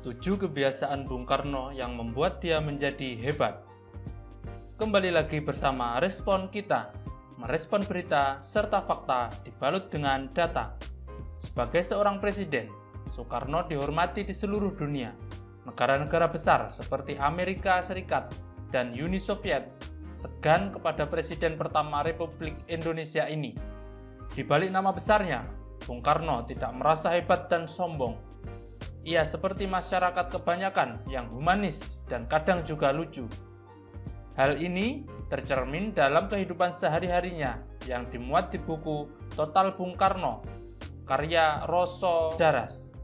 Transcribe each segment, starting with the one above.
7 kebiasaan Bung Karno yang membuat dia menjadi hebat. Kembali lagi bersama Respon Kita, merespon berita serta fakta dibalut dengan data. Sebagai seorang presiden, Soekarno dihormati di seluruh dunia. Negara-negara besar seperti Amerika Serikat dan Uni Soviet segan kepada presiden pertama Republik Indonesia ini. Di balik nama besarnya, Bung Karno tidak merasa hebat dan sombong. Ia seperti masyarakat kebanyakan yang humanis dan kadang juga lucu. Hal ini tercermin dalam kehidupan sehari-harinya yang dimuat di buku Total Bung Karno, karya Roso Daras.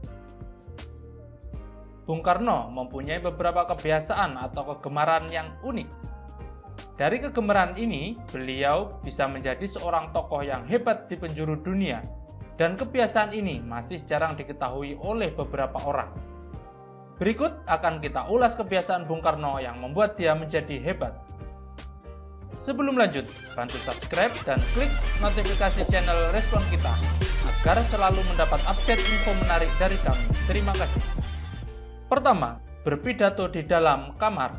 Bung Karno mempunyai beberapa kebiasaan atau kegemaran yang unik. Dari kegemaran ini, beliau bisa menjadi seorang tokoh yang hebat di penjuru dunia. Dan kebiasaan ini masih jarang diketahui oleh beberapa orang. Berikut akan kita ulas kebiasaan Bung Karno yang membuat dia menjadi hebat. Sebelum lanjut, bantu subscribe dan klik notifikasi channel Respon Kita agar selalu mendapat update info menarik dari kami. Terima kasih. Pertama, berpidato di dalam kamar.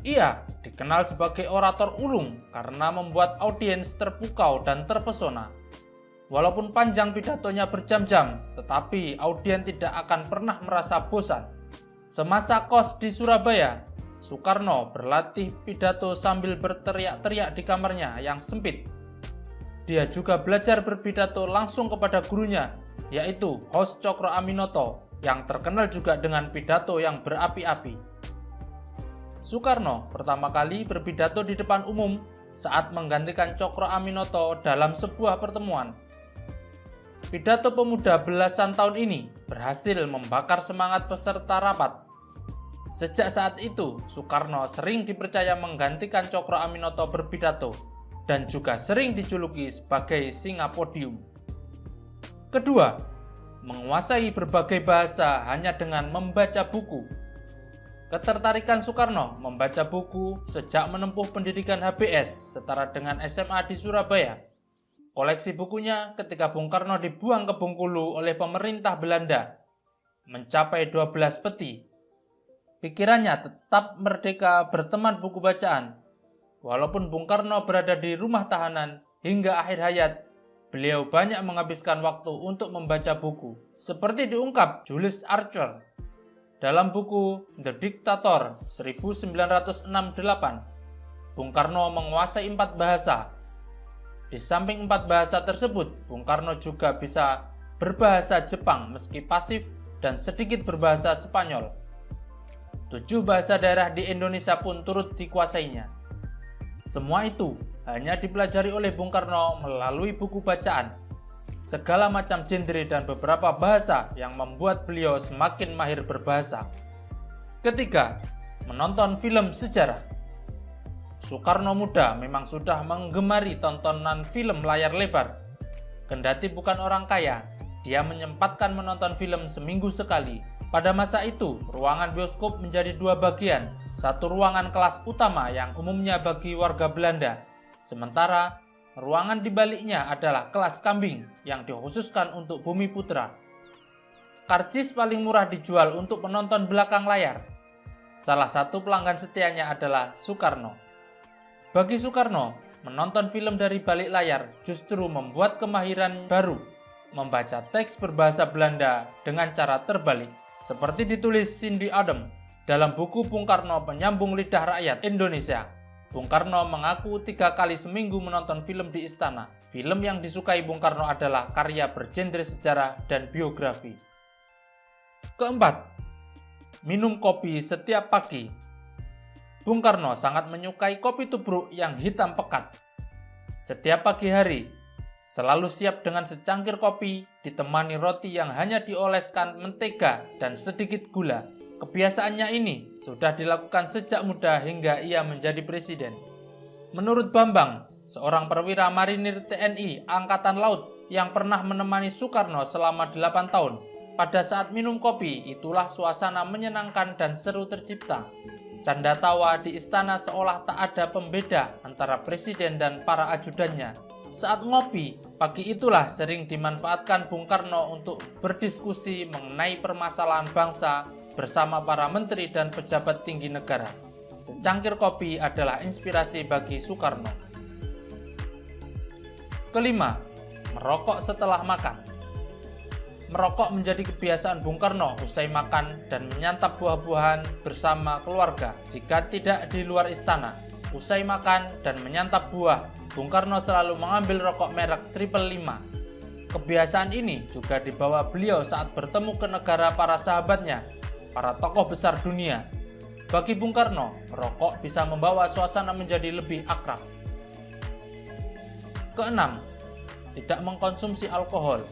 Ia dikenal sebagai orator ulung karena membuat audiens terpukau dan terpesona. Walaupun panjang pidatonya berjam-jam, tetapi audiens tidak akan pernah merasa bosan. Semasa kos di Surabaya, Soekarno berlatih pidato sambil berteriak-teriak di kamarnya yang sempit. Dia juga belajar berpidato langsung kepada gurunya, yaitu Hos Cokro Aminoto, yang terkenal juga dengan pidato yang berapi-api. Soekarno pertama kali berpidato di depan umum saat menggantikan Cokro Aminoto dalam sebuah pertemuan. Pidato pemuda belasan tahun ini berhasil membakar semangat peserta rapat. Sejak saat itu, Soekarno sering dipercaya menggantikan Cokro Aminoto berpidato dan juga sering dijuluki sebagai singa podium. Kedua, menguasai berbagai bahasa hanya dengan membaca buku. Ketertarikan Soekarno membaca buku sejak menempuh pendidikan HBS setara dengan SMA di Surabaya. Koleksi bukunya ketika Bung Karno dibuang ke Bengkulu oleh pemerintah Belanda mencapai 12 peti. Pikirannya tetap merdeka berteman buku bacaan. Walaupun Bung Karno berada di rumah tahanan hingga akhir hayat, beliau banyak menghabiskan waktu untuk membaca buku. Seperti diungkap Julius Archer dalam buku The Dictator 1968, Bung Karno menguasai 4 bahasa. Di samping 4 bahasa tersebut, Bung Karno juga bisa berbahasa Jepang meski pasif dan sedikit berbahasa Spanyol. 7 bahasa daerah di Indonesia pun turut dikuasainya. Semua itu hanya dipelajari oleh Bung Karno melalui buku bacaan, segala macam genre dan beberapa bahasa yang membuat beliau semakin mahir berbahasa. Ketiga, menonton film sejarah. Soekarno muda memang sudah menggemari tontonan film layar lebar. Kendati bukan orang kaya, dia menyempatkan menonton film seminggu sekali. Pada masa itu, ruangan bioskop menjadi 2 bagian. Satu ruangan kelas utama yang umumnya bagi warga Belanda. Sementara, ruangan di baliknya adalah kelas kambing yang dikhususkan untuk bumi putra. Karcis paling murah dijual untuk penonton belakang layar. Salah satu pelanggan setianya adalah Soekarno. Bagi Soekarno, menonton film dari balik layar justru membuat kemahiran baru, membaca teks berbahasa Belanda dengan cara terbalik, seperti ditulis Cindy Adam dalam buku Bung Karno Penyambung Lidah Rakyat Indonesia. Bung Karno mengaku 3 kali seminggu menonton film di istana. Film yang disukai Bung Karno adalah karya bergenre sejarah dan biografi. Keempat, minum kopi setiap pagi. Bung Karno sangat menyukai kopi tubruk yang hitam pekat. Setiap pagi hari, selalu siap dengan secangkir kopi ditemani roti yang hanya dioleskan mentega dan sedikit gula. Kebiasaannya ini sudah dilakukan sejak muda hingga ia menjadi presiden. Menurut Bambang, seorang perwira marinir TNI Angkatan Laut yang pernah menemani Soekarno selama 8 tahun, pada saat minum kopi itulah suasana menyenangkan dan seru tercipta. Canda tawa di istana seolah tak ada pembeda antara presiden dan para ajudannya. Saat ngopi, pagi itulah sering dimanfaatkan Bung Karno untuk berdiskusi mengenai permasalahan bangsa bersama para menteri dan pejabat tinggi negara. Secangkir kopi adalah inspirasi bagi Soekarno. Kelima, merokok setelah makan. Merokok menjadi kebiasaan Bung Karno usai makan dan menyantap buah-buahan bersama keluarga jika tidak di luar istana. Usai makan dan menyantap buah, Bung Karno selalu mengambil rokok merek Triple 5. Kebiasaan ini juga dibawa beliau saat bertemu ke negara para sahabatnya, para tokoh besar dunia. Bagi Bung Karno, rokok bisa membawa suasana menjadi lebih akrab. Keenam, tidak mengkonsumsi alkohol.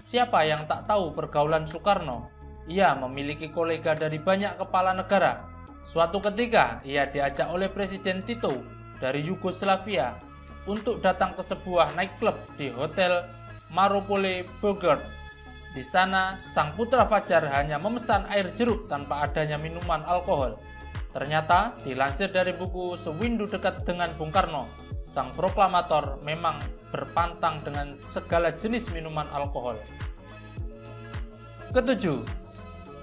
Siapa yang tak tahu pergaulan Soekarno? Ia memiliki kolega dari banyak kepala negara. Suatu ketika, ia diajak oleh Presiden Tito dari Yugoslavia untuk datang ke sebuah nightclub di Hotel Maropole Bogor. Di sana, sang putra Fajar hanya memesan air jeruk tanpa adanya minuman alkohol. Ternyata, dilansir dari buku Sewindu Dekat dengan Bung Karno, sang proklamator memang berpantang dengan segala jenis minuman alkohol. Ketujuh,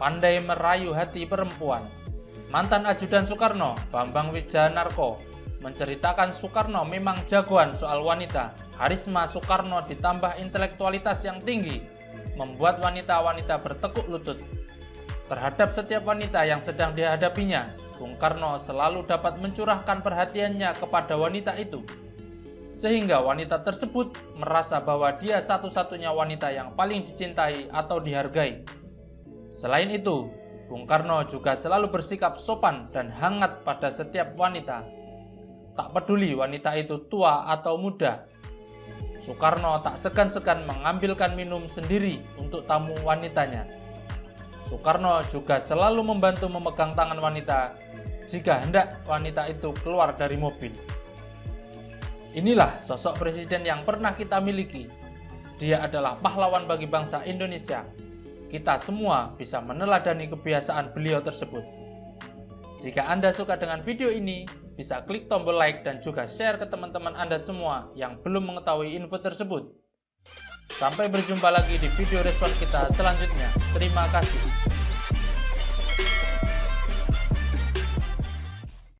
pandai merayu hati perempuan. Mantan ajudan Soekarno, Bambang Wijanarko, menceritakan Soekarno memang jagoan soal wanita. Karisma Soekarno ditambah intelektualitas yang tinggi, membuat wanita-wanita bertekuk lutut. Terhadap setiap wanita yang sedang dihadapinya, Bung Karno selalu dapat mencurahkan perhatiannya kepada wanita itu. Sehingga wanita tersebut merasa bahwa dia satu-satunya wanita yang paling dicintai atau dihargai. Selain itu, Bung Karno juga selalu bersikap sopan dan hangat pada setiap wanita. Tak peduli wanita itu tua atau muda, Soekarno tak segan-segan mengambilkan minum sendiri untuk tamu wanitanya. Soekarno juga selalu membantu memegang tangan wanita jika hendak wanita itu keluar dari mobil. Inilah sosok presiden yang pernah kita miliki. Dia adalah pahlawan bagi bangsa Indonesia. Kita semua bisa meneladani kebiasaan beliau tersebut. Jika Anda suka dengan video ini, bisa klik tombol like dan juga share ke teman-teman Anda semua yang belum mengetahui info tersebut. Sampai berjumpa lagi di video respon kita selanjutnya. Terima kasih.